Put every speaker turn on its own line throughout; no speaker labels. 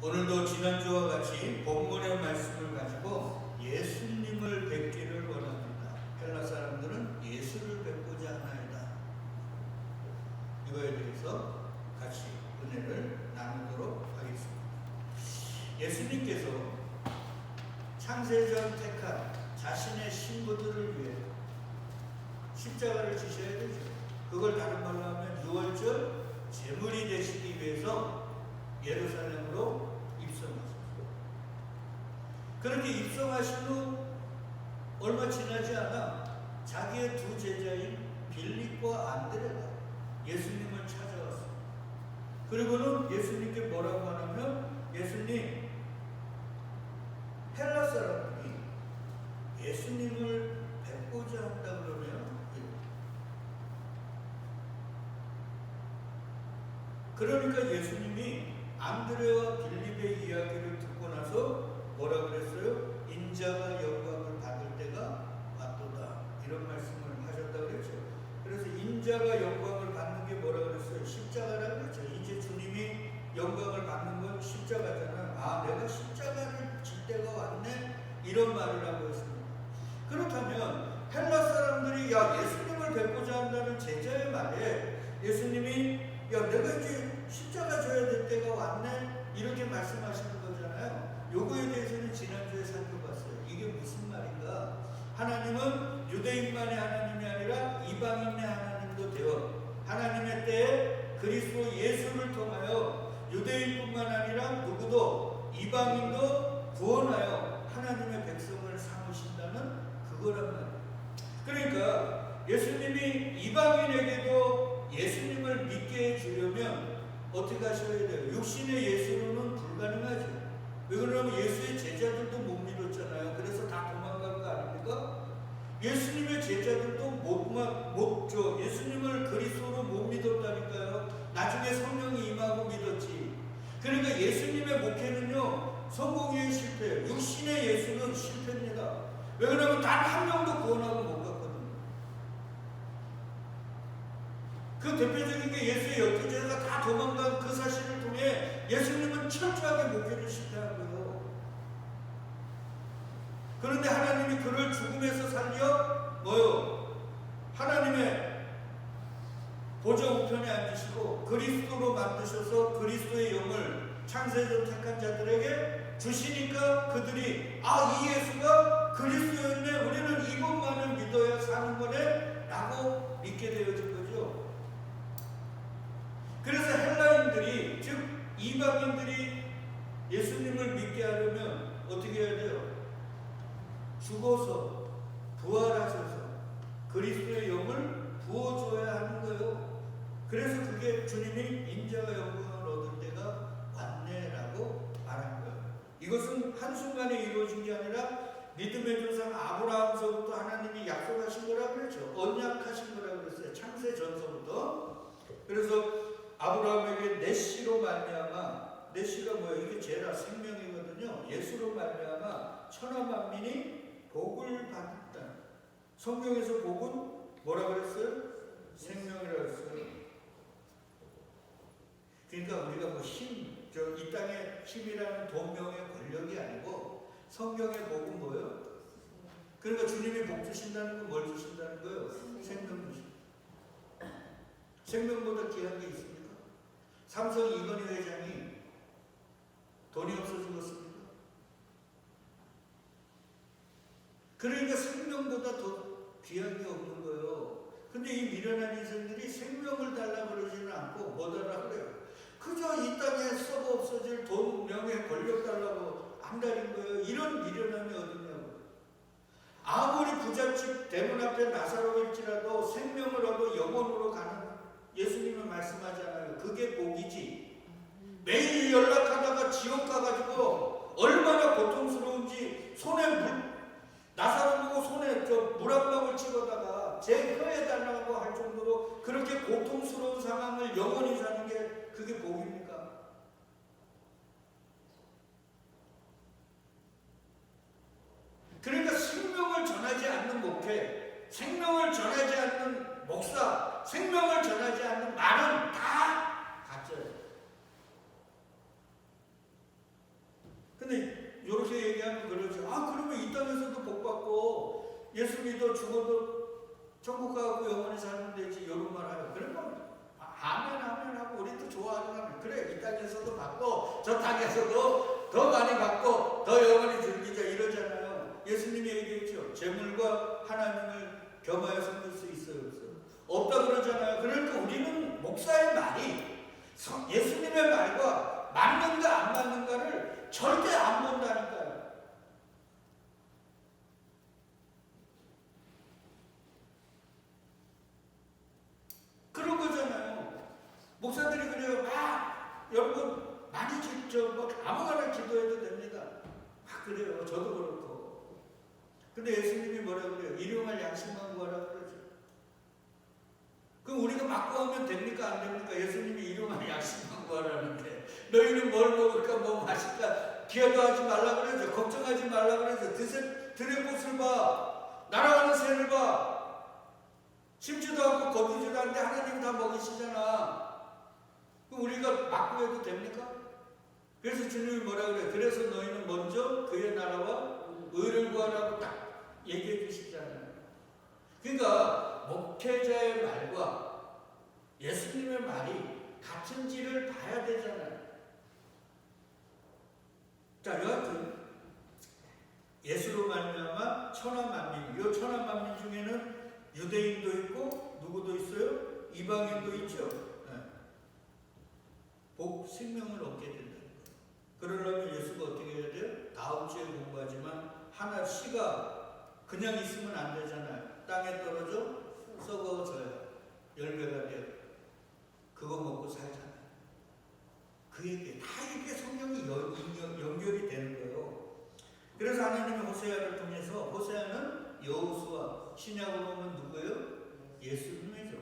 오늘도 지난주와 같이 본문의 말씀을 가지고 예수님을 뵙기를 원합니다. 헬라 사람들은 예수를 뵙고자 하나이다. 이거에 대해서 같이 은혜를 나누도록 하겠습니다. 예수님께서 창세전 택한 자신의 신부들을 위해 십자가를 지셔야 되죠. 그걸 다른 말로 하면 유월절 제물이 되시기 위해서 예루살렘으로 입성하셨어요. 그렇게 입성하신 후 얼마 지나지 않아 자기의 두 제자인 빌립과 안드레가 예수님을 찾아왔어요. 그리고는 예수님께 뭐라고 하냐면, 예수님, 헬라 사람들이 예수님을 뵙고자 한다 그러면, 그러니까 예수님이 안드레와 빌립의 이야기를 듣고 나서 뭐라 그랬어요? 인자가 영광을 받을 때가 왔도다, 이런 말씀을 하셨다 그랬죠. 그래서 인자가 영광을 받는 게 뭐라 그랬어요? 십자가라고 그랬죠. 이제 주님이 영광을 받는 건 십자가잖아. 아, 내가 십자가를 질 때가 왔네, 이런 말을 하고 있습니다. 그렇다면 헬라 사람들이 예수님을 뵙고자 한다는 제자의 말에 예수님이 내가 이제 십자가 져야 될 때가 왔네, 이렇게 말씀하시는 거잖아요. 요거에 대해서는 지난주에 살펴봤어요. 이게 무슨 말인가? 하나님은 유대인만의 하나님이 아니라 이방인의 하나님도 되어 하나님의 때에 그리스도 예수를 통하여 유대인뿐만 아니라 누구도 이방인도 구원하여 하나님의 백성을 삼으신다는 그거란 말이에요. 그러니까 예수님이 이방인에게도 예수님을 믿게 해주려면 어떻게 하셔야 돼요? 육신의 예수로는 불가능하죠. 왜 그러냐면 예수의 제자들도 못 믿었잖아요. 그래서 다 도망간 거 아닙니까? 예수님의 제자들도 예수님을 그리스도로 못 믿었다니까요. 나중에 성령이 임하고 믿었지. 그러니까 예수님의 목회는요, 성공의 실패, 육신의 예수는 실패입니다. 왜 그러냐면 단 한 명도 구원하고 못 갔거든요. 그 대표적인 게 예수의 12제자가 다 도망간 그 사실을 통해 예수님은 철저하게 목회를 실패한 거예요. 그런데 하나님이 그를 죽음에서 살려 하나님의 보좌 우편에 앉으시고 그리스도로 만드셔서 그리스도의 영을 창세전 택한 자들에게 주시니까 그들이 이 예수가 그리스도였네, 우리는 이것만을 믿어야 사는 거네 라고 믿게 되어진 거죠. 그래서 헬라인들이, 즉 이방인들이 예수님을 믿게 하려면 어떻게 해야 돼요? 죽어서 부활하셔서 그리스도의 영을 부어줘야 하는 거예요. 그래서 그게 주님이 인자가 영광을 얻을 때가 왔네라고 말한 거예요. 이것은 한순간에 이루어진 게 아니라 믿음의 조상 아브라함서부터 하나님이 약속하신 거라고 그랬죠. 언약하신 거라고 그랬어요. 창세 전서부터. 그래서 아브라함에게 내 씨로 말미암아, 내 씨가 뭐예요? 이게 제라 생명이거든요. 예수로 말미암아 천하 만민이 복을 받았다. 성경에서 복은 뭐라 그랬어요? 생명이라고 했어요. 그러니까 우리가 이 땅의 힘이라는 돈명의 권력이 아니고 성경의 복은 뭐예요? 그러니까 주님이 복 주신다는 건 뭘 주신다는 거예요? 생명 주신다. 생명보다 귀한 게 있습니까? 삼성 이건희 회장이 돈이 없어 죽었습니까? 그러니까 생명보다 더 귀한 게 없는 거예요. 근데 이 미련한 인생들이 생명을 달라고 그러지는 않고 뭐 달라고 그래요? 그저 이 땅에 썩어 없어질 돈, 명예, 권력 달라고 안달인 거예요. 이런 미련함이 어딨냐고. 아무리 부잣집 대문 앞에 나사로일지라도 생명을 얻어 영원으로 가는, 예수님은 말씀하잖아요. 그게 복이지. 매일 연락하다가 지옥 가가지고 얼마나 고통스러운지, 나사로 보고 손에 물 한 방울 찍어다가 제 혀에 달라고 할 정도로 그렇게 고통스러운 상황을 영원히 사는 게 그게 복입니까? 그러니까 생명을 전하지 않는 목회, 생명을 전하지 않는 목사, 생명을 전하지 않는 말은 다 가짜예요. 얘기하면 그러죠. 그러면 이 땅에서도 복 받고 예수 믿어 죽어도 천국 가고 영원히 살면 되지. 이런 말 하요. 그러면 아멘 아멘 하고 우리도 좋아하는 그래 이 땅에서도 받고 저 땅에서도 더 많이 받고 더 영원히 즐기자 이러잖아요. 예수님이 얘기했죠. 재물과 하나님을 겸하여 섬길 수 있어요 없어요? 없다 그러잖아요. 그러니까 우리는 목사의 말이 예수님의 말과 맞는가 안 맞는가를 절대 안 본다니까요. 그런 거잖아요. 목사들이 그래요. 여러분 많이 아무거나 기도해도 됩니다. 그래요. 저도 그렇고. 근데 예수님이 뭐라 그래요? 일용할 양식만 구하라 그러죠. 그럼 우리가 막 구하면 됩니까? 안 됩니까? 예수님이 일용할 양식만 구하라는데 너희는 뭘 먹을까? 뭐 마실까? 기도하지 말라 그러죠. 걱정하지 말라 그러죠. 들의 꽃을 봐. 날아가는 새를 봐. 심지도 않고 거두지도 않는데 하나님 다 먹이시잖아. 그럼 우리가 막 구해도 됩니까? 그래서 주님이 뭐라 그래요? 그래서 너희는 먼저 그의 나라와 의를 구하라고 딱 얘기해 주시잖아요. 그러니까 목회자의 말과 예수님의 말이 같은지를 봐야 되잖아요. 자, 여하튼 예수로 말미암아 천하만민, 이 천하만민 중에는 유대인도 있고 누구도 있어요? 이방인도 있죠. 복 생명을 얻게 된다는 거예요. 그러려면 예수가 어떻게 해야 돼요? 다음 주에 공부하지만 하나 씨가 그냥 있으면 안 되잖아요. 땅에 떨어져 썩어져요. 열매가 돼요. 그거 먹고 살잖아요. 그 얘기 다 이게 성경이 연결이 되는 거예요. 그래서 하나님이 호세아를 통해서 호세아는 여호수아 신약으로 보면 누구예요? 예수님이죠.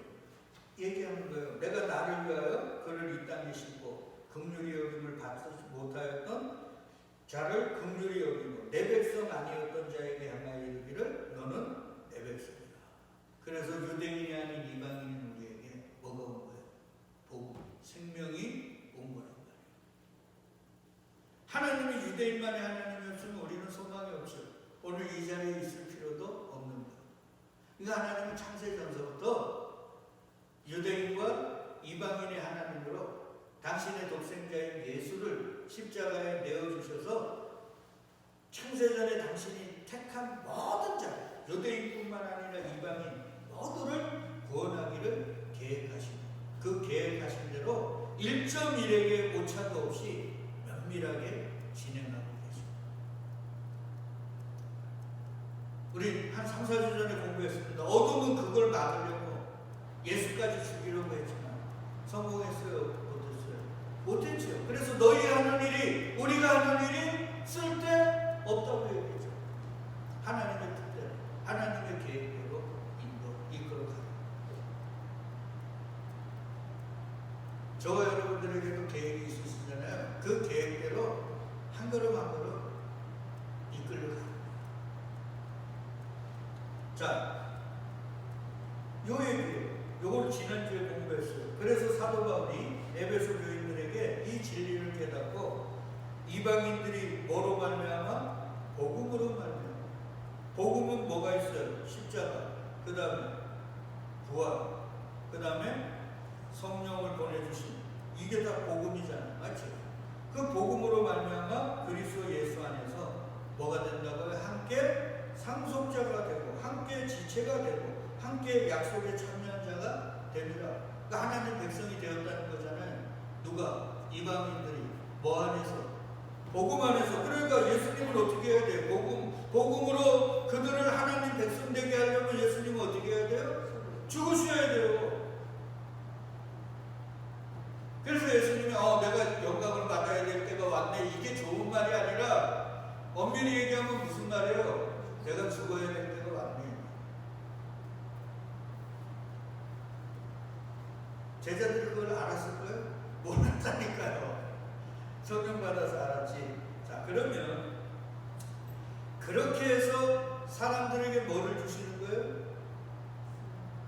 얘기하는 거예요. 내가 나를 위하여 그를 이 땅에 심고 긍휼히 여김을 받지 못하였던 자를 긍휼히 여기고 내 백성 아니었던 자에게 향하여 이르기를 너는 내 백성이다. 그래서 유대인이 아닌 이방인은 우리에게 뭐가 온 거예요? 복음, 생명이 온 거란 말이에요. 하나님이 유대인만의 하나님이었으면 우리는 소망이 없죠. 오늘 이 자리에 있을 필요도 없는 거예요. 그러니까 하나님은 창세전서부터 유대인과 이방인의 하나님으로 당신의 독생자인 예수를 십자가에 내어주셔서 창세전에 당신이 택한 모든 자, 유대인뿐만 아니라 이방인 모두를 구원하기를 계획하십니다. 그 계획하신 대로 1.1에게 오차도 없이 면밀하게 진행하고 계십니다. 우리 한 3, 4주 전에 공부했습니다. 어둠은 그걸 막으려고 예수까지 죽이려고 했지만 성공했어요? 못했죠. 그래서 너희 하는 일이 우리가 하는 일이 쓸데없다고 얘기했죠. 하나님의 뜻대로 하나님의 계획대로 이끌어가는 저와 여러분들에게도 계획이 있으시잖아요. 그 계획대로 한 걸음 한 걸음 이끌어가는 자, 요 얘기예요. 요걸 지난주에 공부했어요. 그래서 사도 바울이 에베소 교인들에게 이 진리를 깨닫고 이방인들이 뭐로 말미암아? 복음으로 말미암아. 복음은 뭐가 있어요? 십자가, 그 다음에 부활, 그 다음에 성령을 보내주신 이게 다 복음이잖아요. 맞죠? 그 복음으로 말미암아 그리스도 예수 안에서 뭐가 된다고요? 함께 상속자가 되고 함께 지체가 되고 함께 약속에 참여한 자가 되리라. 그러니까 하나님 백성이 되었다는 거잖아요. 누가? 이방인들이 뭐 안에서? 복음 안에서. 그러니까 예수님은 어떻게 해야 돼요? 복음으로 그들을 하나님 백성 되게 하려면 예수님은 어떻게 해야 돼요? 죽으셔야 돼요. 그래서 예수님이 내가 영광을 받아야 될 때가 왔네. 이게 좋은 말이 아니라 엄밀히 얘기하면 무슨 말이에요? 내가 죽어야 될 때가 왔네. 제자들이 그걸 알았을까요? 몰랐다니까요. 성령 받아서 알았지. 자, 그러면 그렇게 해서 사람들에게 뭐를 주시는 거예요?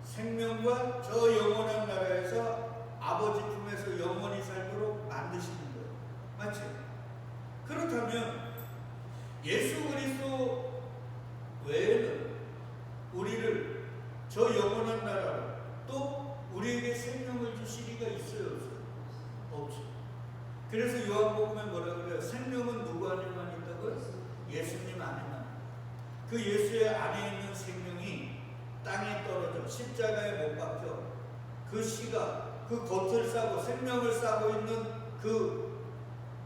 생명과 저 영원한 나라에서 아버지 품에서 영원히 살도록 만드시는 거예요. 맞죠? 그렇다면 예수 그리스도 외에는 우리를 저 영원한 나라로 또 우리에게 생명을 주실 이가 있어요, 없어요? 없어요. 그래서 요한복음에 뭐라 그래요? 생명은 누구 안에만 있다고요? 예수님 안에만. 그 예수의 안에 있는 생명이 땅에 떨어져 십자가에 못 박혀 그 씨가 그 겉을 싸고 생명을 싸고 있는 그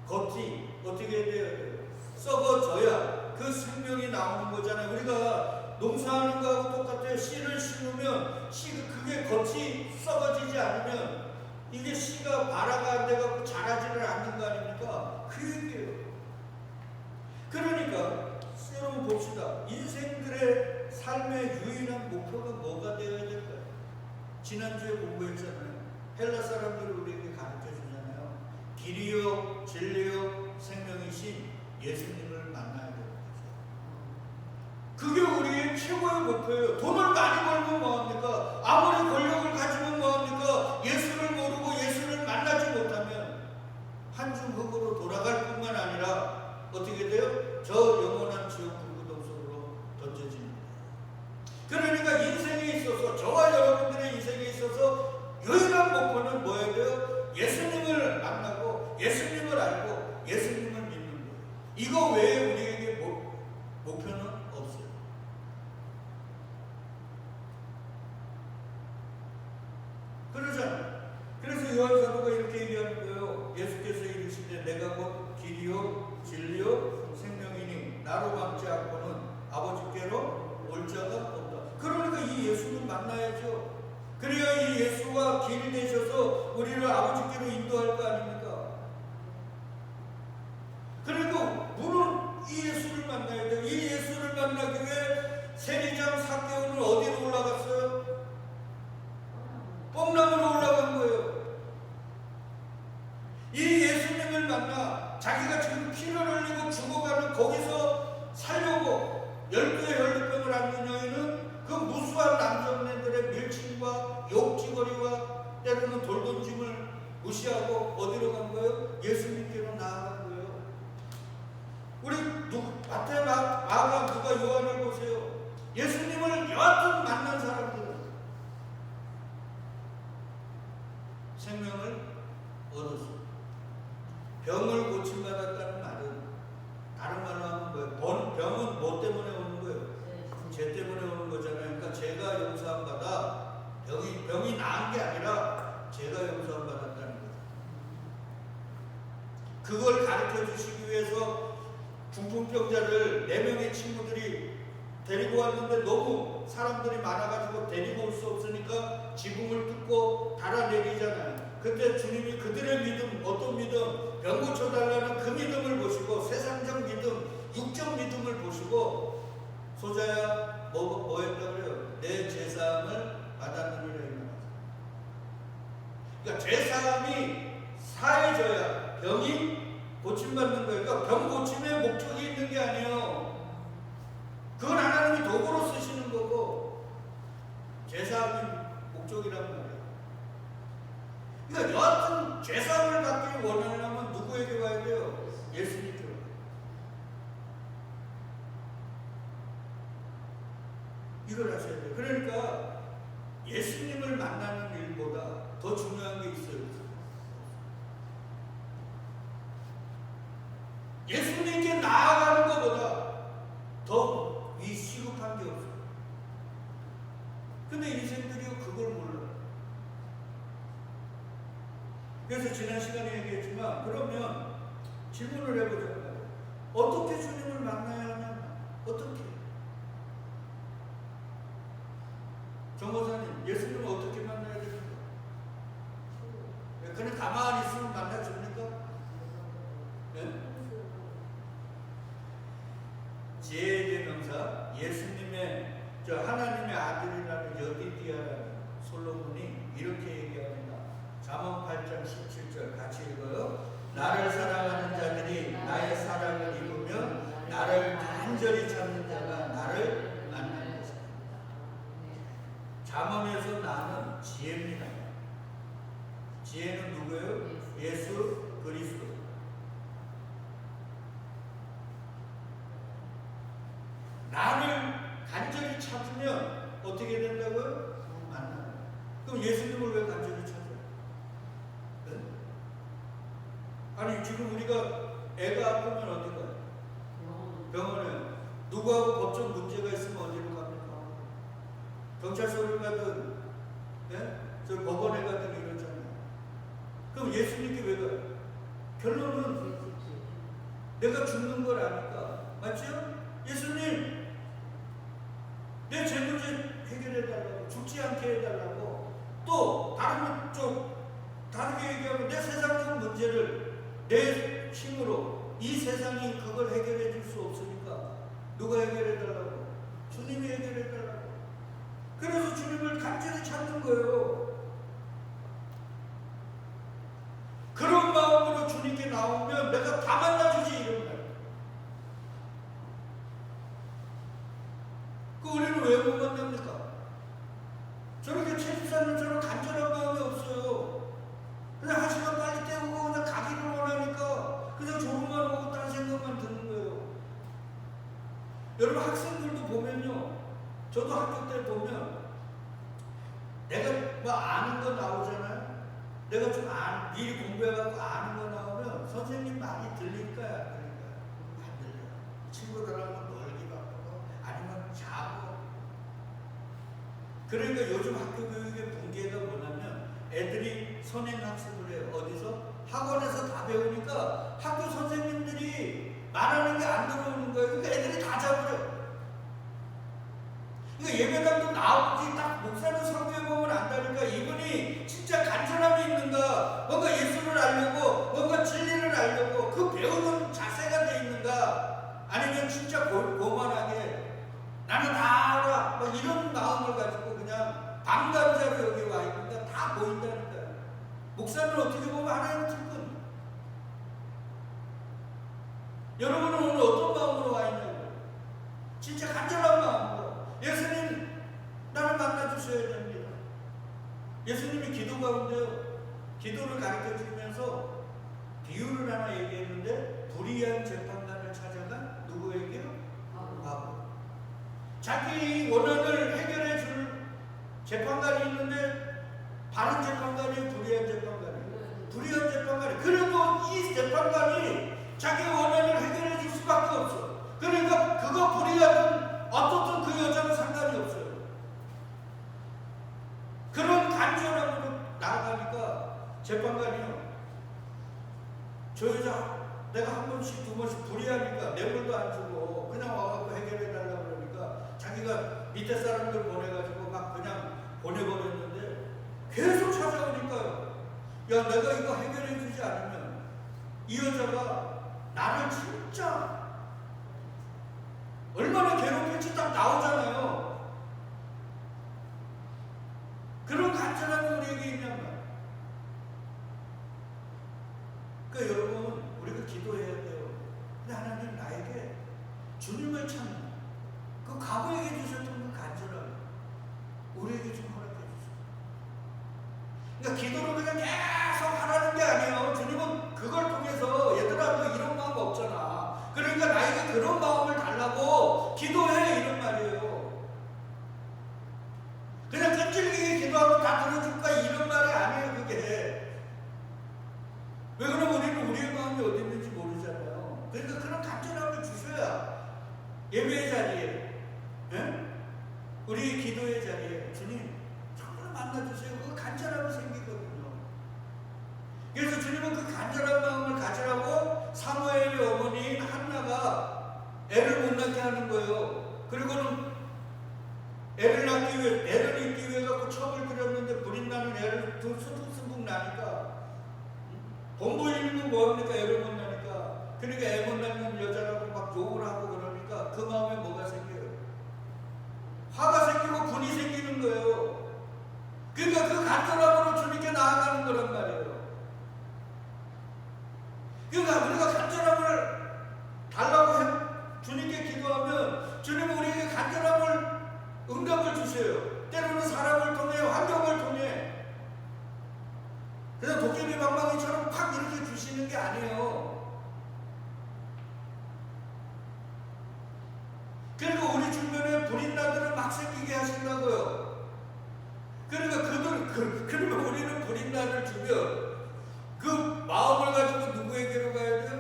겉이 어떻게 돼요? 썩어져야 그 생명이 나오는 거잖아요. 우리가 농사하는 거하고 똑같아요. 씨를 심으면 그게 겉이 썩어지지 않으면 이게 씨가 발화가 안 돼갖고 자라지를 않는 거 아닙니까? 그 얘기예요. 그러니까 여러분 봅시다. 인생들의 삶의 유일한 목표가 뭐가 되어야 될까요? 지난주에 공부했잖아요. 헬라 사람들이 우리에게 가르쳐 주잖아요. 길이요 진리요 생명이신 예수님을 만나야 되는 거죠. 그게 우리의 최고의 목표예요. 돈을 많이 벌면 뭐합니까? 아무리 권력을 가지면 뭐합니까? 예수를 모르고 예수를 만나지 못하면 한줌 흙으로 돌아갈 뿐만 아니라 어떻게 돼요? 저 영원한 지옥 불구덩 속으로 던져집니다. 그러니까 인생에 있어서 저와 여러분들의 인생에 있어서 유일한 목표는 뭐예요? 돼요? 예수님을 만나고 예수님을 알고 예수님을 믿는 거예요. 이거 외에 우리에게 목표는 없어요. 그러잖아요. 그래서 요한 사도가 이렇게 얘기하는 거예요. 예수께서 이르시되 내가 곧 길이요 진리요 생명이니 나로 감지 않고는 아버지께로 올 자가 없다. 그러니까 이 예수를 만나야죠. 그래야 이 예수가 길이 되셔서 우리를 아버지께로 인도할 거 아닙니까? 그러니까 물은 이 예수를 만나야 돼요. 이 예수를 만나기 위해 세리장 삭개오는 어디로 올라갔어요? 뽕나무로 올라간 거예요. 이 예수님을 만나 자기가 지금 피를 흘리고 죽어가는 거기서 살려고 12의 혈루병을 앓는 여인은 그 무수한 남정네들의 밀침과 욕지거리와 때로는 돌던짐을 무시하고 어디로 간 거예요? 예수님께로 나아간 거예요. 우리 마태, 마가, 누가, 요한을 보세요. 예수님을 여하튼 만난 사람들은 생명을 얻었어요. 병을 고침받았다는 말은 다른 말로 하면 뭐예요? 병은 뭐 때문에 오는 거예요? 죄 때문에 오는 거잖아요. 그러니까 죄가 용서함 받아 병이 나은 게 아니라 죄가 용서함 받았다는 거예요. 그걸 가르쳐 주시기 위해서 중풍병자를 4명의 친구들이 데리고 왔는데 너무 사람들이 많아가지고 데리고 올 수 없으니까 지붕을 뚫고 달아내리잖아요. 그때 주님이 그들의 믿음, 어떤 믿음, 병 고쳐달라는 그 믿음을 보시고 세상적 믿음, 육적 믿음을 보시고 소자야 뭐 했다 그래요? 내 죄사함을 받았느니라. 그러니까 죄사함이 사해져야 병이 고침받는 거예요. 그러니까 병 고침에 목적이 있는 게 아니에요. 그건 하나님이 도구로 쓰시는 거고 죄사함이 목적이란 말이에요. 그러니까 여하튼 죄사함을 받기 원하려면 누구에게 와야 돼요? 예수님께 와요. 이걸 하셔야 돼요. 그러니까 예수님을 만나는 일보다 더 중요한 게 있어요. 예수님께 나아가는 것보다 더 이 시급한 게 없어요. 근데 인생들이 그걸 몰라요. 그래서 지난 시간에 얘기했지만 그러면 질문을 해보자고요. 어떻게 주님을 만나야 하냐? 어떻게? 정보사님, 예수님을 어떻게 만나야 됩니까? 그냥 가만히 있으면 만나줍니까? 네? 제대명사 예수님의 하나님의 아들이라는 여디디아라는 솔로몬이 이렇게 얘기합니다. 잠언 8장 17절 같이 읽어요. 나를 사랑하는 자들이 나의 사랑을 입으면 나를 간절히 찾는 자가 나를 만나는 것이다. 잠언에서 나는 지혜입니다. 지혜는 누구예요? 예수 그리스도. 우리가 애가 아프면 어디 가요? 병원에. 누구하고 법적 문제가 있으면 어디로 갑니까? 경찰서를 가든, 예? 저 법원에 가든 이러잖아요. 그럼 예수님께 왜 가요? 결론은 내가 죽는 걸 아니까. 맞죠? 예수님, 내 죄 문제 해결해달라고, 죽지 않게 해달라고. 또 다른 쪽 다르게 얘기하면 내 세상적 문제를 내 힘으로 이 세상이 그걸 해결해 줄 수 없으니까 누가 해결해 달라고? 주님이 해결해 달라고. 그래서 주님을 간절히 찾는 거예요. 그런 마음으로 주님께 나오면 내가 다 만나주지 이런 거예요. 그 우리는 왜 못 만납니까? 저렇게 채집사님처럼 간절한 마음이 없어요. 그냥 한 시간 빨리 때우고 그냥 가기를 원하니까 그냥 졸음만 오고 딴 생각만 드는 거예요. 여러분 학생들도 보면요. 저도 학교 때 보면 내가 뭐 아는 거 나오잖아요. 내가 좀 미리 공부해갖고 아는 거 나오면 선생님 말이 들릴까요? 안 들릴까요? 안 들려요. 친구들하고 놀기 바쁘고 아니면 자고. 그러니까 요즘 학교 교육의 붕괴가 뭐냐면 애들이 선행학습을 해요. 어디서? 학원에서 다 배우니까 학교 선생님들이 말하는 게 안 들어오는 거예요. 그러니까 애들이 다 잡으려. 그러니까 예배당도 나오지 딱 목사님 설교해보면 안다니까 이분이 진짜 간절함이 있는가, 뭔가 예수를 알려고, 뭔가 진리를 알려고 그 배우는 자세가 돼 있는가, 아니면 진짜 고만하게 나는 다 알아 막 이런 마음을 가지고 그냥 방관자로 여기 와 있는가 다 보인다니까요. 목사는 어떻게 보면 하나님의 특권. 여러분은 오늘 어떤 마음으로 와 있냐고요? 진짜 간절한 마음으로. 예수님 나를 만나주셔야 됩니다. 예수님이 기도 가운데요, 기도를 가르쳐 주면서 비유를 하나 얘기했는데 불의한 재판관을 찾아간 누구에게요? 바보. 자기 원한을 해결해 줄 재판관이 있는데 바른 재판관이 불의한 재판관이. 불의한 재판관이. 그래도 이 재판관이 자기 원한을 해결해 줄 수밖에 없어. 그러니까 그거 불의하든 어떻든 그 여자는 상관이 없어요. 그런 간절함으로 나아가니까 재판관이요, 저 여자 내가 한 번씩 두 번씩 불의하니까 뇌물도 안 주고 그냥 와갖고 해결해 달라고 그러니까 자기가 밑에 사람들 보내가지고 막 그냥 보내버렸는데 계속 찾아오니까요. 야, 내가 이거 해결해 주지 않으면 이 여자가 나를 진짜 얼마나 괴롭힐지 딱 나오잖아요. 그런 간절함이 우리에게 있냔 말이에요. 그러니까 여러분 우리가 기도해야 돼요. 근데 하나님 나에게 주님을 찾는 그 과거에게 주셨던 그 간절함 우리에게 좀 허락해 주세요. 그러니까 기도를 그냥 계속 하라는 게 아니에요. 주님은 그걸 통해서 얘들아 너 이런 마음 없잖아. 그러니까 나에게 그런 마음을 달라고 기도해 이런 말이에요. 그냥 끈질기게 기도하면 다 들어줄까 이런 말이 아니에요. 그게 왜 그러면 우리는 우리의 마음이 어디 있는지 모르잖아요. 그러니까 그런 간절함을 주셔야 예배의 자리에, 예? 우리 기도의 자리에 주님 정말 만나주세요. 그 간절함이 생기거든요. 그래서 주님은 그 간절한 마음을 가지라고 사무엘의 어머니 한나가 애를 못 낳게 하는 거예요. 그리고는 애를 낳기 위해 갖고 첩을 들였는데 불이 나는 애를 수북수북 나니까 본부인은 뭐합니까? 애를 못 낳으니까. 그러니까 애 못 낳는 여자라고 막 욕을 하고 그러니까 그 마음에 뭐가 생겨요? 화가 생기고 분이 생기는 거예요. 그러니까 그 간절함으로 주님께 나아가는 거란 말이에요. 그러니까 우리가 간절함을 달라고 주님께 기도하면 주님은 우리에게 간절함을 응답을 주세요. 때로는 사람을 통해, 환경을 통해. 그냥 도깨비 방망이처럼 팍 이렇게 주시는 게 아니에요. 그리고 우리 주변에 불인나들을 막 생기게 하신다고요. 그러니까 그러면 우리는 불인나를 주면 그 마음을 가지고 누구에게로 가야 돼요?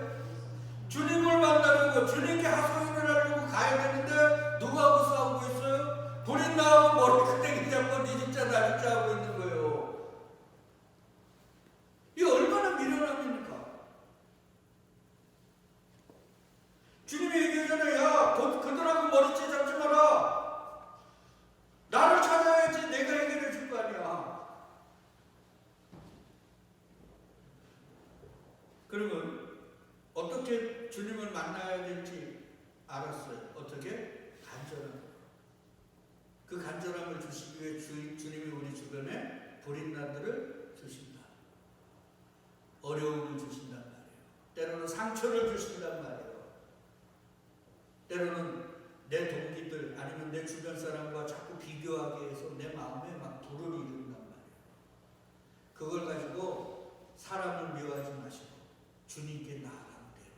주님이 얘기하잖아요. 야, 그들하고 머리채 잡지 마라. 나를 찾아야지 내가 해결해 줄 거 아니야. 그러면 어떻게 주님을 만나야 될지 알았어요. 어떻게? 간절함. 그 간절함을 주시기 위해 주님이 우리 주변에 불인난들을 주신다. 어려움을 주신단 말이에요. 때로는 상처를 주신단 말이에요. 때로는 내 동기들 아니면 내 주변 사람과 자꾸 비교하게 해서 내 마음에 막 불을 이룬단 말이에요. 그걸 가지고 사람을 미워하지 마시고 주님께 나아가면 돼요.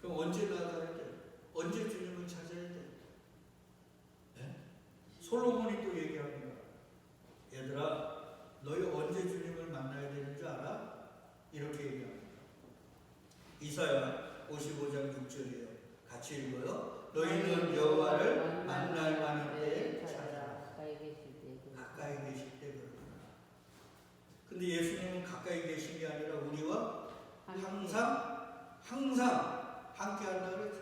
그럼 언제 나아가야 돼요? 언제 주님을 찾아야 돼요? 네? 솔로몬이 또 얘기합니다. 얘들아, 너희 언제 주님을 만나야 되는 줄 알아? 이렇게 얘기합니다. 이사야 55장 6절이에요. 같이 읽어요. 너희는 여호와를 만날 만한 때에 찾아라. 가까이 계실 때 그러구나. 근데 예수님은 가까이 계신 게 아니라 우리와 항상 함께 한다고 그랬죠.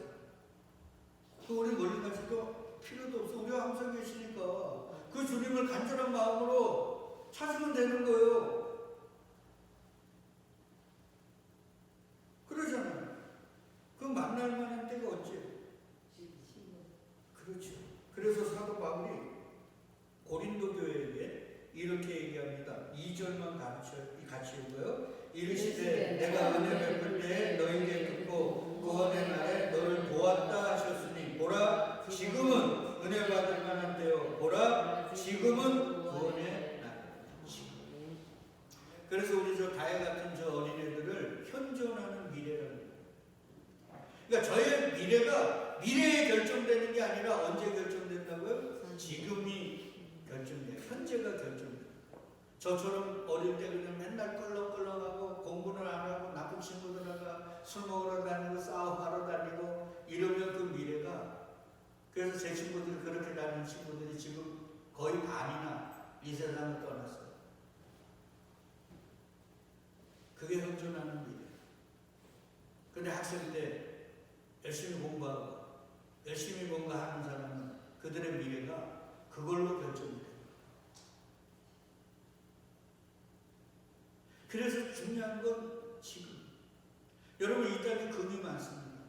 우리 멀리 가서도 필요도 없어. 우리가 항상 계시니까 그 주님을 간절한 마음으로 찾으면 되는 거예요. 그러잖아요. 그 만날 만한 때가 언제? 그렇죠. 그래서 사도 바울이 고린도 교회에게 이렇게 얘기합니다. 2절만 같이 읽어요. 이르시되 내가 은혜 베풀 때에 너희에게 듣고 구원의 날에 너를 보았다 하셨으니 보라 지금은 은혜 받을 만한 때요. 보라 지금은 구원의 날. 그래서 우리 저 다혜 같은 저 어린애들을 현존하는 미래라는 거예요. 그러니까 저의 미래가 미래에 결정되는 게 아니라 언제 결정된다고요? 지금이 결정돼요. 현재가 결정돼요. 저처럼 어릴 때 그냥 맨날 껄렁껄렁하고 공부는 안 하고 나쁜 친구들하고 술 먹으러 다니고 싸움하러 다니고 이러면 그 미래가, 그래서 제 친구들이 그렇게 다니는 친구들이 지금 거의 반이나 이 세상을 떠났어요. 그게 현존하는 미래. 근데 학생 때 열심히 공부하고 열심히 뭔가하는 사람은 그들의 미래가 그걸로 결정돼요. 그래서 중요한 건 지금. 여러분 이 땅에 금이 많습니다.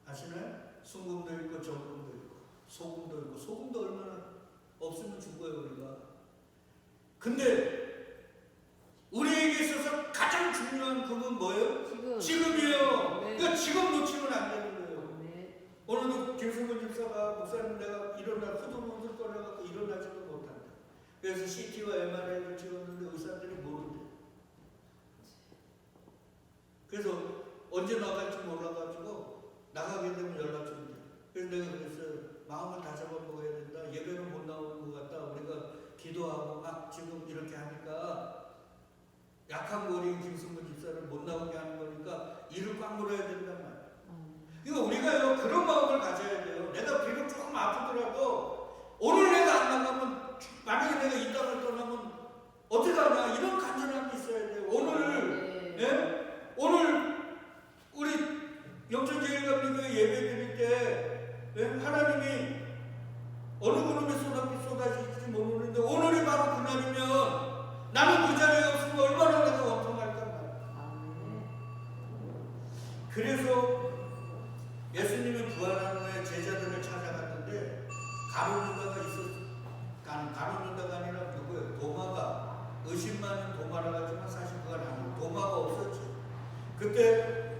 아시나요? 순금도 있고 정금도 있고 소금도 있고, 소금도 얼마나 없으면 죽어요 우리가. 근데 우리에게 있어서 가장 중요한 금은 뭐예요? 지금이에요. 네. 그러니까 지금 놓치면 안 되는 거예요. 네. 오늘도 김승근 집사가 목사님 내가 후들후들거려갖고 일어나지도 못한다. 그래서 CT와 MRI를 찍었는데 의사들이 모른대. 그래서 언제 나갈지 몰라가지고 나가게 되면 연락 준대. 그래서 내가 그랬어요. 마음을 다잡아 먹어야 된다. 예배는 못 나오는 것 같다. 우리가 기도하고 막 지금 이렇게 하니까 약한 거리인 김승근 집사를 못 나오게 하는 거니까 일을 꽉 물어야 된단 말이에요. 그러니까 우리가요 그런 마음을 가져야 돼요. 내가 비록 조금 아프더라도 오늘 내가 안 나가면, 만약에 내가 이 땅을 떠나면 어떻게 하냐, 이런 간절함이 있어야 돼요. 오늘 예? 오늘 우리 영천제일감리교회 예배 드릴 때 예? 하나님이 어느 그룹에 소나비 쏟아질지 모르는데 오늘이 바로 그날이면 나는 그 자리에 없으면 얼마나 내가 원통할까 말이야. 그래서 예수님은 부활한 후에 제자들을 찾아갔는데 가룟유다가 있었어요. 가룟유다가 아니라 누구예요? 도마가, 의심 많은 도마라고 하지만 사실 그건 아니고 도마가 없었지. 그때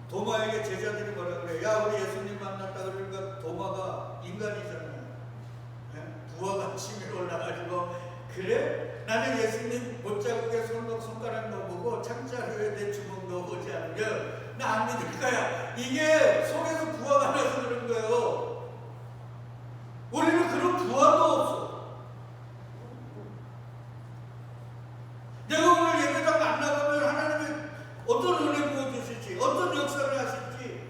도마에게 제자들이 뭐라 그래? 야 우리 예수님 만났다. 그러니까 도마가 인간이잖아요. 부하가 치밀어 올라가지고 그래? 나는 예수님 못자국에 손가락 넣어보고 창자루에 내 주먹 넣어보지 않으면 나 안 믿을 거야. 이게 속에서 부하가 나서 그런 거예요. 우리는 그런 부하도 없어. 내가 오늘 예배당 안 나가면 하나님이 어떤 은혜 부어주실지, 어떤 역사를 하실지,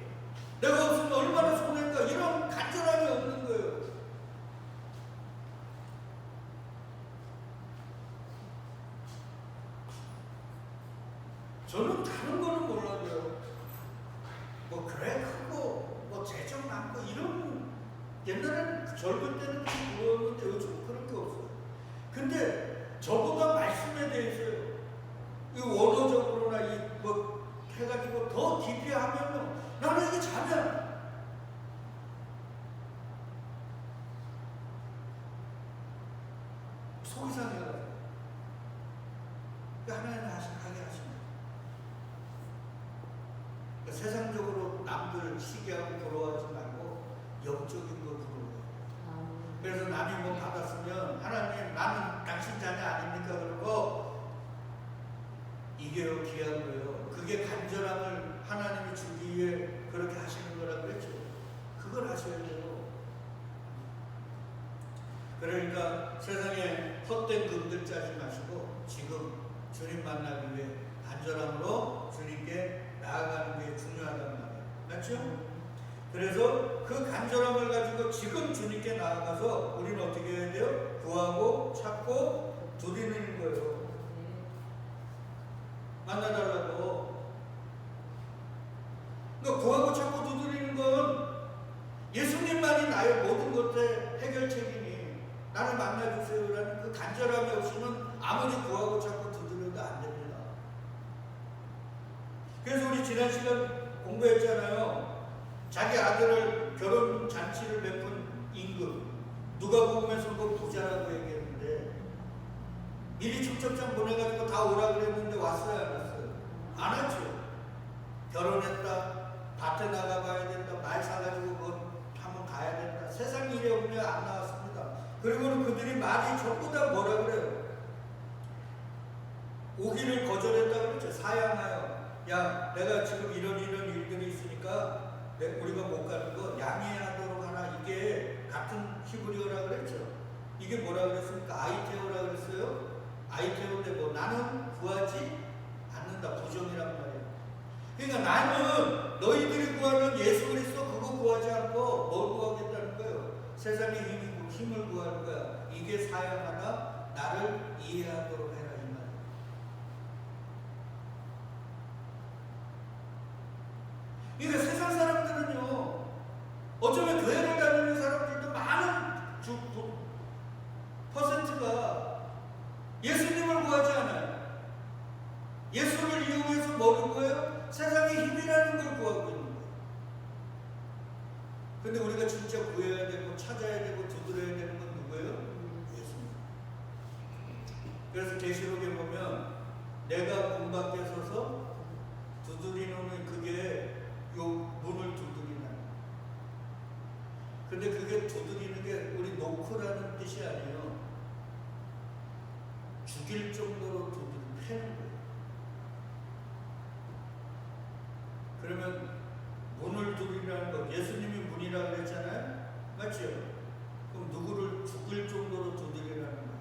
내가 없으면 얼마나 손해인가, 이런 간절함이 없는 거예요. 저는 다른 거는 몰라도요. 뭐 그래 속이 상해가지고. 하나님 하게 하십니다. 그러니까 세상적으로 남들 시기하고 부러워하지 말고 영적인 거 부러워해요. 그래서 남이 뭐 받았으면 하나님 나는 당신 자녀 아닙니까? 그러고 이게요 귀한 거예요. 그게 간절함을 하나님이 주기 위해 그렇게 하시는 거라 그랬죠. 그걸 하셔야 돼요. 그러니까 세상에 헛된 금들 짜지 마시고 지금 주님 만나기 위해 간절함으로 주님께 나아가는 게 중요하단 말이에요. 맞죠? 그래서 그 간절함을 가지고 지금 주님께 나아가서 우리는 어떻게 해야 돼요? 구하고 찾고 두드리는 거예요. 만나달라고. 그러니까 구하고 찾고 두드리는 건 예수님만이 나의 모든 것의 해결책이니 나를 만나주세요라는 그 간절함이 없으면 아무리 구하고 찾고 두드려도 안 됩니다. 그래서 우리 지난 시간 공부했잖아요. 자기 아들을 결혼 잔치를 베푼 임금 누가복음에서 그 부자라고 얘기했는데 미리 청첩장 보내가지고 다 오라 그랬는데 왔어요 안 왔어요? 안 왔죠. 결혼했다, 밭에 나가봐야 된다, 말 사가지고 뭐 한번 가야 된다, 세상 일에 오면 안 나왔습니다. 그리고는 그들이 말이 전부 다 뭐라 그래요? 오기를 거절했다 그랬죠. 사양하여, 야 내가 지금 이런 일들이 있으니까 우리가 못 가는 거 양해하도록 하나. 이게 같은 히브리어라 그랬죠. 이게 뭐라 그랬습니까? 아이테오라 그랬어요. 아이테오인데 뭐 나는 구하지 않는다. 부정이란 말이에요. 그러니까 나는 너희들이 구하는 예수 그리스도 그거 구하지 않고 뭘 구하겠다는 거예요? 세상의 힘을 구하는 거야. 이게 사양하나 나를 이해하도록 해라 이 말이에요. 그러니까 세상 사람들은요, 어쩌면 교회를 다니는 사람들도 많은 퍼센트가 예수님을 구하지 않아요. 예수를 이용해서 뭐를 구해요? 세상의 힘이라는 걸 구하고 있는 거예요. 근데 우리가 진짜 구해야 되고 찾아야 되고 두드려야 되는 건 누구예요? 예수님. 그래서 계시록에 보면 내가 문 밖에 서서 두드리는 그게 요 문을 두드리는. 근데 그게 두드리는 게 우리 노크라는 뜻이 아니에요. 죽일 정도로 패는 거예요. 그러면 문을 두드리라는 것, 예수님이 문이라고 그랬잖아요. 맞죠? 그럼 누구를 죽일 정도로 두드리라는 거예요.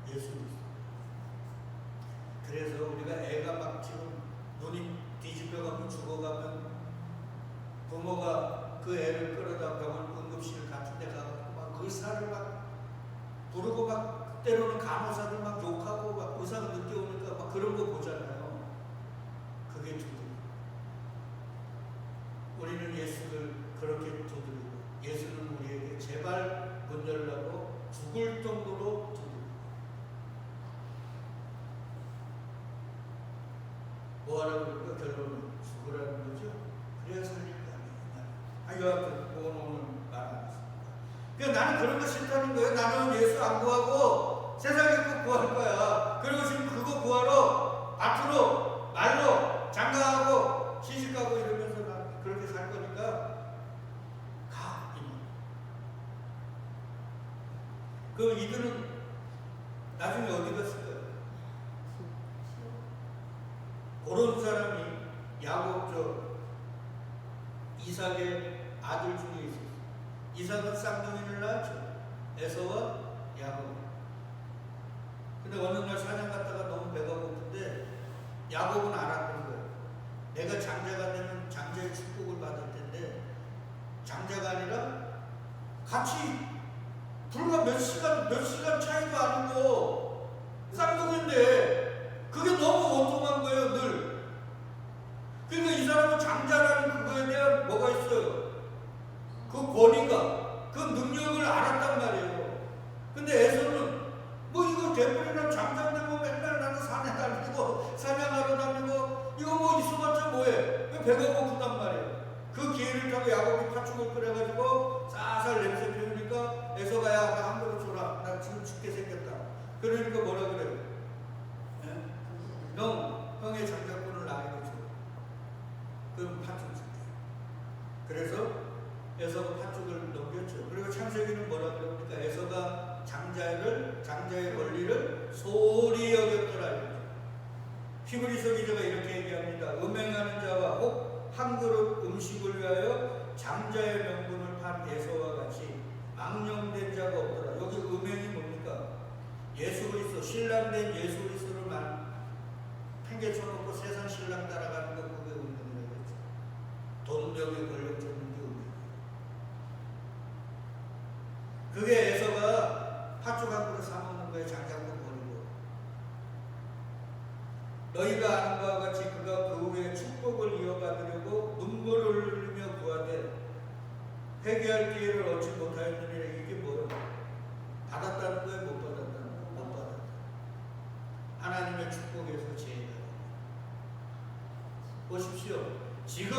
예수님. 그래서 우리가 애가 막 지금 눈이 뒤집혀가면 죽어가면 부모가 그 애를 끌어다 병원 응급실 같은 데 가고 막 의사를 막 부르고 막 때로는 간호사들 막 욕하고 막 의사가 늦게 오니까 막 그런 거 보잖아요. 그게 두드리고. 우리는 예수를 그렇게 두드리고 예수는 우리에게 제발 문 열라고 죽을 정도로 두드리고. 뭐하라고 그럴까? 결론은 죽으라는 거죠. 그래야 살릴 거 아니에요. 여하튼 그건 오늘 말 안 했습니다. 그러니까 나는 그런 거 싫다는 거예요. 나는 예수 안 구하고 세상에 꼭 구할 거야. 그리고 지금 그거 구하러 밭으로 말로 장가하고 시집가고 이러면서 난 그렇게 살 거니까 가. 그럼 이들은 나중에 어디 갔을 거예요? 그런 사람이 야곱 이삭의 아들 중에 있었어요. 이삭은 쌍둥이를 낳았죠. 에서와 야곱. 근데 어느 날 사냥 갔다가 너무 배가 고픈데 야곱은 알았던 거예요. 내가 장자가 되면 장자의 축복을 받을 텐데 장자가 아니라 같이 불과 몇 시간 차이도 아니고 쌍둥이인데 그게 너무 원통한 거예요, 늘. 그러니까 이 사람은 장자라는 그거에 대한 뭐가 있어요? 그 권위가, 그 능력을 알았단 말이에요. 근데 에서는 뭐 이거 대부분이랑 장자인데 뭐 맨날 나는 사냥 다니고 사냥하러 다니고 이거 뭐 있어봤자 뭐해? 왜 배가 고프단 말이에요. 그 기회를 타고 야곱이 팥죽을 끓여가지고 쌀쌀 냄새 피우니까 에서가 야 한 그릇 줘라. 나 지금 죽게 생겼다. 그러니까 뭐라 그래요? 형의 장자권을 나에게 줘. 그럼 팥죽 줄게. 그래서 에서가 팥죽을 넘겼죠. 그리고 창세기는 뭐라 그럽니까? 에서가 장자의 권리를 소홀히 여겼더라. 히브리서 기자가 이렇게 얘기합니다. 음행하는 자와 혹 한 그릇 음식을 위하여 장자의 명분을 판 에서와 같이 망령된 자가 없더라. 여기 음행이 뭡니까? 예수 그리스도, 신랑된 예수 그리스도를 팽개쳐놓고 세상 신랑 따라가는 거, 그게 음행이라고 했죠. 돈력에 권력 잡는 게 음행. 그게 에서가 팥죽 한 그릇 사먹는 거에 장자권 버리고, 너희가 아는 바와 같이 그가 그 후에 축복을 이어받으려고 눈물을 흘리며 구하되 회개할 기회를 얻지 못하였느니라. 이게 뭐예요? 받았다는 거에 못 받았다는 거예요? 못 받았다. 하나님의 축복에서 제외다. 보십시오. 지금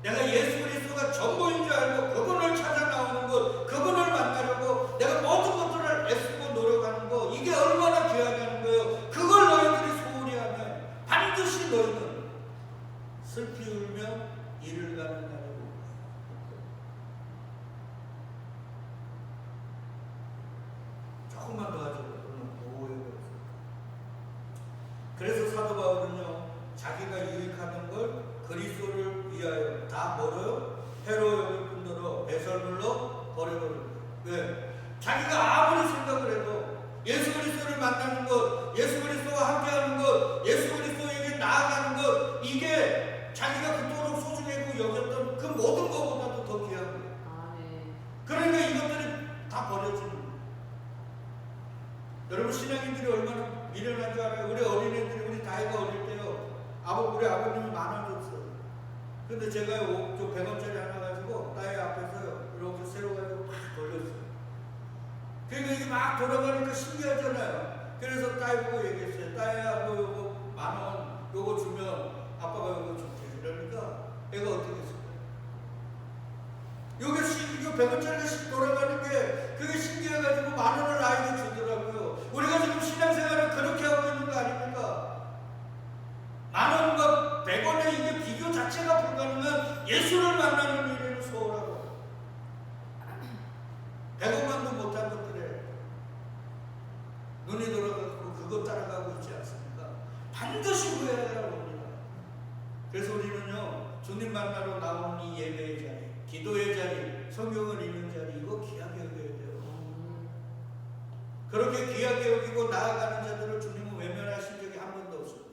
내가 예수 그리스도가 전부인 줄 알고 그분을 찾아 나오는 것, 그분을 만나려고 내가 모든 것들을 애쓰고 노력하는 거, 이게 얼마나 귀하다는 거예요. 그걸 너희들이 소홀히 하면 반드시 너희는 슬피 울며 이를 가는 날이 올 거예요. 조금만 더 하죠. 그래서 사도 바울은요, 자기가 유익하던 걸 그리스도를 위하여 다 멀어요? 해로 여길 뿐더러 배설물로 버려버립니다. 왜? 자기가 아무리 생각을 해도 예수 그리스도를 만나는 것, 예수 그리스도와 함께하는 것, 예수 그리스도에게 나아가는 것, 이게 자기가 그토록 소중하고 여겼던 그 모든 것보다도 더 귀한 거예요. 그러니까 이것들이 다 버려지는 거예요. 여러분, 신앙인들이 얼마나 미련한 줄 알아요? 우리 어린애들이, 우리 다이가 어릴 때요, 우리 아버님이 10,000원 줬어요. 근데 제가 저 100원짜리 하나 가지고 다이 앞에서요, 이렇게 세워가지고 막 돌렸어요. 그러니까 이게 막 돌아가니까 신기하잖아요. 그래서 따이 보고 얘기했어요. 따이야, 너 요거 10,000원 요거 주면 아빠가 요거 줄게. 그러니까 애가 어떻게 했을까요? 요게 100원짜리가 돌아가는 게 그게 신기해가지고 10,000원을 아이게 주더라고요. 우리가 지금 신앙생활을 그렇게 하고 있는 거 아닙니까? 10,000원과 100원의 이게 비교 자체가 불가능한 예수를 만나는 일에는 소홀하고 100원만도 못한 것들에 눈이 돌아가고 그거 따라가고 있지 않습니까? 반드시 후회해야 합니다. 그래서 우리는요, 주님 만나러 나오는 이 예배의 자리, 기도의 자리, 성경을 읽는 자리, 이거 귀하게 여겨야 돼요. 그렇게 귀하게 여기고 나아가는 자들을 주님은 외면하신 적이 한 번도 없습니다.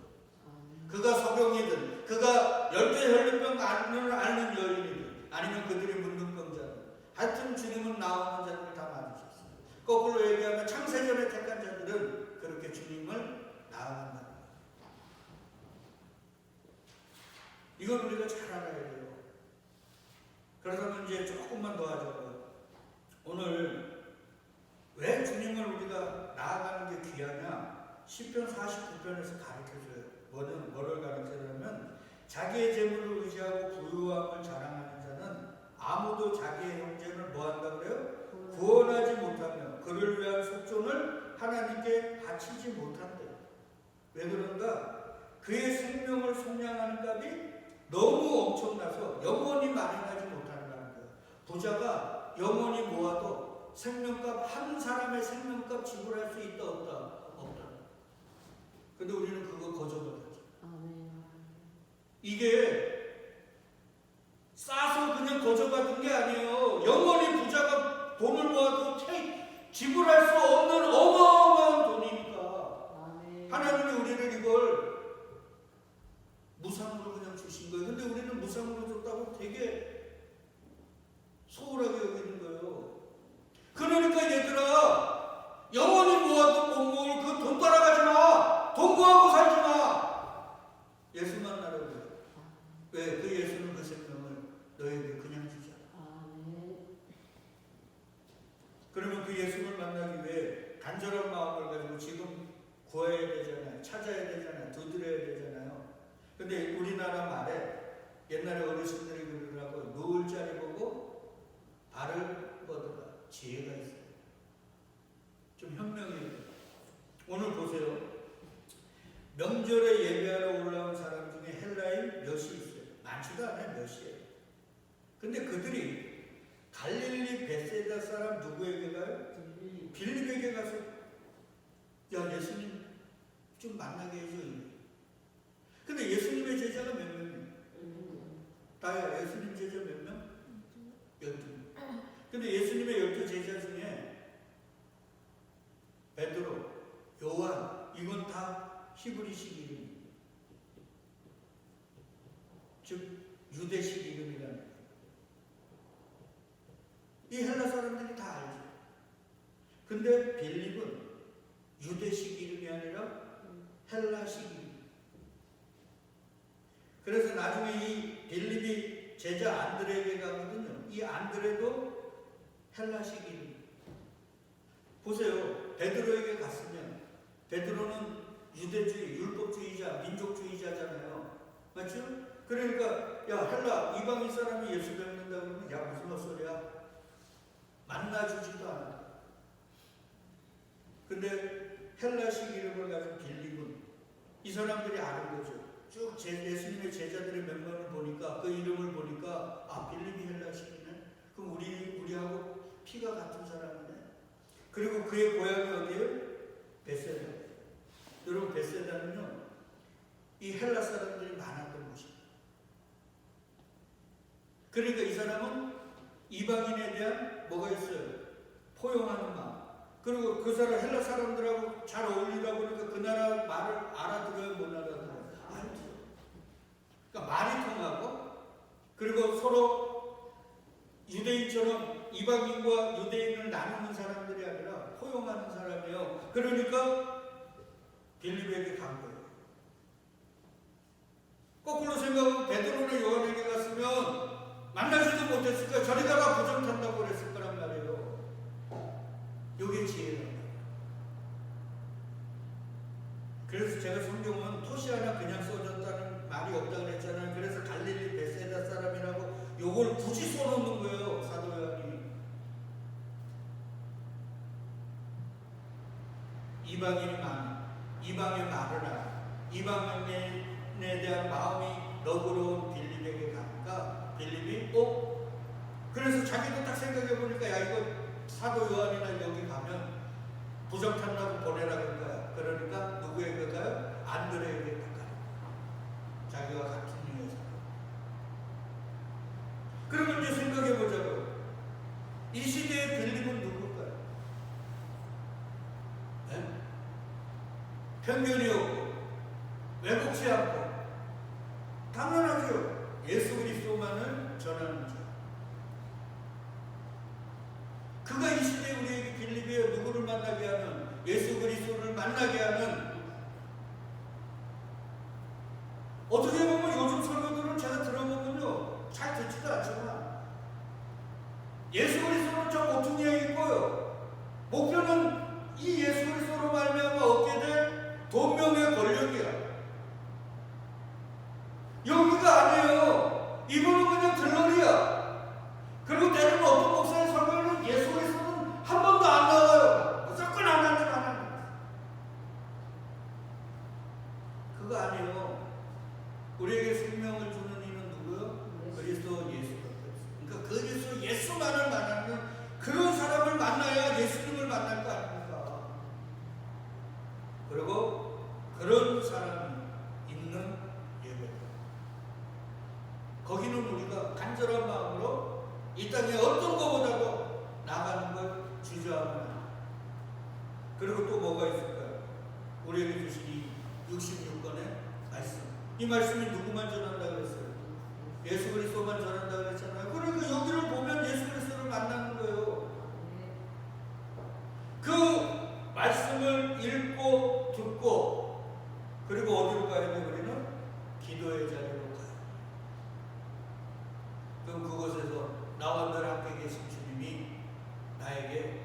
그가 서병이든, 그가 열대 혈류병 앓는 여인이든, 아니면 그들이 문둥병자든, 하여튼 주님은 나오는 자들을 다 맞으셨어요. 거꾸로 얘기하면 창세전에 택한 자들은 그렇게 주님을 나아간다. 이걸 우리가 잘 알아야 돼요. 그러면 이제 조금만 더 하죠. 오늘 왜 주님을 우리가 나아가는 게 귀하냐? 시편 49편에서 가르쳐줘요. 뭐를 가르쳐주냐면, 자기의 재물을 의지하고 부유함을 자랑하는 자는 아무도 자기의 형제를 뭐한다 그래요? 구원하지 못하며 그를 위한 속전을 하나님께 바치지 못한대요. 왜 그런가? 그의 생명을 속량하는 값이 너무 엄청나서 영원히 마련하지 못한다는 거예요. 부자가 영원히 모아도 생명값, 한 사람의 생명값 지불할 수 있다 없다? 없다. 근데 우리는 그거 거저버렸죠. 이게 싸서 그냥 거저받은 게 아니에요. 영원히 부자가 돈을 모아도 지불할 수 없는 어마어마한 돈이니까 하나님이 우리를 이걸 무상으로 그냥 주신 거예요. 근데 우리는 무상으로 줬다고 되게 소홀하게 여기는 거예요. 그러니까 얘들아, 영원히 모아도 못 모을 그 돈 따라가지 마. 돈 구하고 살지 마. 예수 만나라고 해요. 왜? 그 예수는 그 생명을 너에게 그냥 주잖아. 그러면 그 예수를 만나기 위해 간절한 마음을 가지고 지금 구해야 되잖아요. 찾아야 되잖아요. 두드려야 되잖아요. 근데 우리나라 말에 옛날에 어르신들이 그러더라고요. 누울 자리 보고 발을 뻗어라. 지혜가 있어요. 좀 현명해요. 몇이도 안 해, 몇이에요. 근데 그들이 갈릴리 베세다 사람 누구에게 가요? 빌립에게 가서 야 예수님 좀 만나게 해줘. 근데 예수님의 제자가 몇 명이에요? 다야 예수님 제자 몇 명? 12명. 근데 예수님의 12제자 중에 베드로, 요한 이건 다 히브리식 이름이에요. 즉 유대식 이름이라는 거예요. 이 헬라 사람들이 다 알죠. 근데 빌립은 유대식 이름이 아니라 헬라식 이름. 그래서 나중에 이 빌립이 제자 안드레에게 가거든요. 이 안드레도 헬라식 이름. 보세요. 베드로에게 갔으면 베드로는 유대주의, 율법주의자, 민족주의자잖아요. 맞죠? 그러니까 야 헬라 이방인 사람이 예수 믿는다 그러면 야 무슨 헛소리야? 만나주지도 않아. 근데 헬라식 이름을 가진 빌립은 이 사람들이 아는 거죠. 쭉 예수님의 제자들의 멤버를 보니까 그 이름을 보니까 아 빌립이 헬라식이네. 그럼 우리하고 피가 같은 사람이네. 그리고 그의 고향이 어디예요? 베세다. 여러분 베세다는요 이 헬라 사람들이 많았던 곳이에요. 그러니까 이 사람은 이방인에 대한 뭐가 있어요? 포용하는 마음. 그리고 그 사람 헬라 사람들하고 잘 어울리다 보니까 그 나라 말을 알아들어요, 못 알아들어요? 알죠. 그러니까 말이 통하고 그리고 서로 유대인처럼 이방인과 유대인을 나누는 사람들이 아니라 포용하는 사람이에요. 그러니까 빌립에게 간 거예요. 거꾸로 생각하면 베드로나 요한에게 갔으면 만나지도 못했을 거야. 저리 가라 부정 탄다고 그랬을 거란 말이에요. 요게 지혜랍니다. 그래서 제가 성경은 토시 하나 그냥 써줬다는 말이 없다고 그랬잖아요. 그래서 갈릴리 베세다 사람이라고 요걸 굳이 써놓는 거예요. 사도 요한이. 이방인이 많아. 이방의 말을 알아. 이방인에 대한 마음이 너그러운 빌립에게 가니까 빌립이 그래서 자기도 딱 생각해보니까 야 이거 사도 요한이나 여기 가면 부정탄라고 보내라 그럴 거야. 그러니까 누구에게 가요? 안드레에게 가요. 자기와 같은 유의 사람. 그러면 이제 생각해보자고. 이 시대의 빌립은 누굴까요? 네? 편견이 없고 왜곡치 않고 당연하죠. 예수 그리스도만을 전하는 자. 그가 이 시대에 우리에게 빌립에 누구를 만나게 하는 예수 그리스도를 만나게 하는 어떻게 보면 요즘 설교들은 제가 들어보면요 잘 듣지도 않지만 예수 그리스도는 저 모퉁이에 있고요 목표는 이 예수 그리스도로 말미암아 얻게 될 돈명의 권력이야. 여기가 아니에요. 이분은 그냥 들러리야. 그리고 때로는 어떤 목사의 설교는 예수 그리스도는 한 번도 안 나와요. 무조건 안 하는. 그거 아니에요. 우리에게 생명을 주는 이는 누구요? 그리스도 예수밖에 없어요. 그러니까 그리스도 예수만을 만나는 그런 사람을 만나야 예수님을 만날 거 아닙니까? 그리고 그런 사람이 있는 예배. 거기는 우리가 간절한 마음으로 이 땅에 어떤 것보다도 나가는 걸 주저하면 그리고 또 뭐가 있을까요? 우리에게 주신 이 66권의 말씀. 이 말씀이 누구만 전한다 그랬어요? 예수 그리스도만 전한다 그랬잖아요. 그러니까 여기를 보면 예수 그리스도를 만나는 거예요. 그 말씀을 읽고 듣고 그리고 어디로 가야 돼? 우리는 기도의 자리로 가요. 그럼 그곳에서 나와 늘 함께 계신 주님이 나에게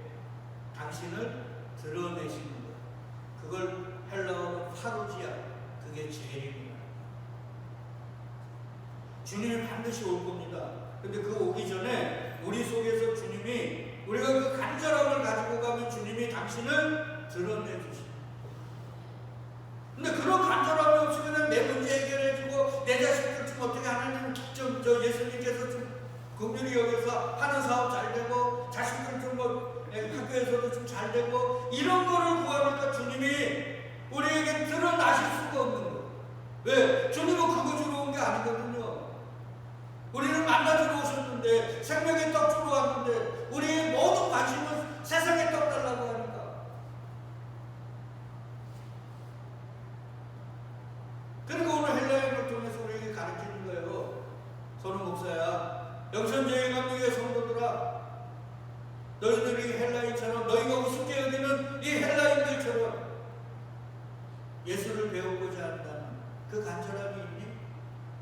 당신을 드러내시는 것. 그걸 헬라어로 파루지아. 그게 재림이야. 주님이 반드시 올 겁니다. 근데 그 오기 전에 우리 속에서 주님이 우리가 그 간절함을 가지고 가면 주님이 당신을 드러내 주십니다. 근데 그런 간절함이 없이 그냥 내 문제 해결해주고 내 자식들 좀 어떻게 하나님 좀 교회에서 하는 사업 잘 되고 자식들 좀 학교에서도 좀 잘 되고 이런 거를 구하니까 주님이 우리에게 드러나실 수가 없는 거예요. 왜? 주님은 그거 주러 온 게 아니거든요. 우리를 만나주러 오셨는데 생명의 떡 주러 왔는데 우리의 모든 관심은 세상의 떡 달라고 하니까. 그러니까 오늘 헬라인을 통해서 우리에게 가르치는 거예요. 선우 목사야, 영천제일감리교회 성도들아, 너희들이 헬라인처럼, 너희가 우습게 여기는 이 헬라인들처럼 예수를 배우고자 한다는 그 간절함이 있니?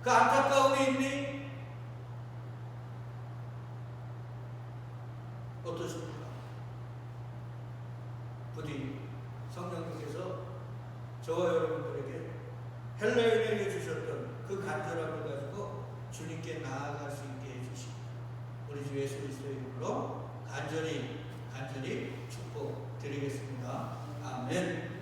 그 안타까움이 있니? 어떻습니까? 부디 성령님께서 저와 여러분들에게 헬라인에게 주셨던 그 간절함을 가지고 주님께 나아갈 수 있게 해주시고 우리 주 예수 그리스도의 이름으로 간절히 축복드리겠습니다. 아멘.